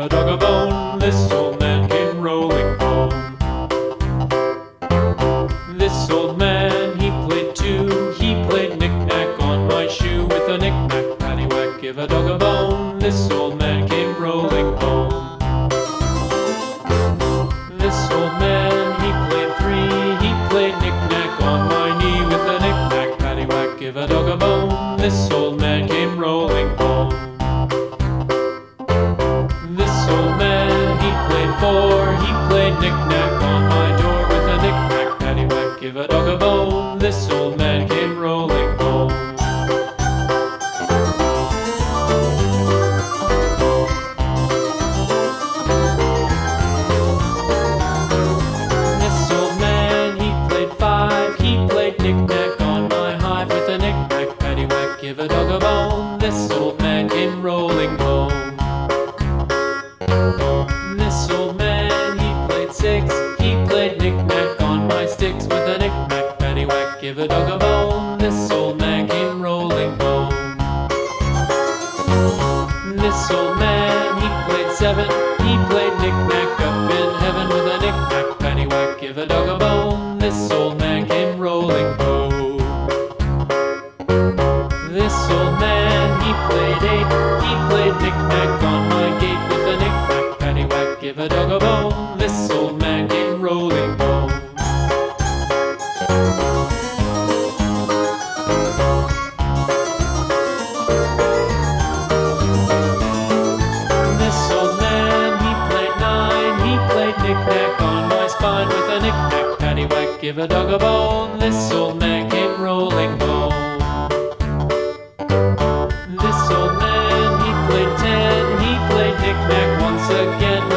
a dog a bone. This old man came rolling home. This old man, he played too. He played knick-knack on my shoe. With a knick-knack, paddywhack, give a dog a bone. This old man came rolling home. This old man, he played three. He played knick-knack on my knee. With a knick-knack, paddywhack, give a dog a bone. This old man came rolling home. This old man, he played four. He played knick-knack on my door. With a knick-knack, paddywhack, give a dog a bone. This old man came rolling home. This old man, he played five. He played knick-knack on my hive. With a knick-knack, paddywhack, give a dog a bone. This old man came rolling home. This old man, he played six. He played knick-knack on my sticks. With a knick-knack, paddywhack, give a dog a bone. This old man came rolling home. This old man, he played seven. He played knick-knack up in heaven. With a knick-knack, paddywhack, give a dog a bone. This old man came rolling home. This old man, he played eight. He played knick-knack on my gate. With a knick-knack, paddywhack, give a dog a bone. This old man came rolling home. This old man, he played nine. He played knick-knack on my spine. With a knick-knack, paddywhack, give a dog a bone. This old man came rolling home. This old man, he played ten. He played knick-knack once again.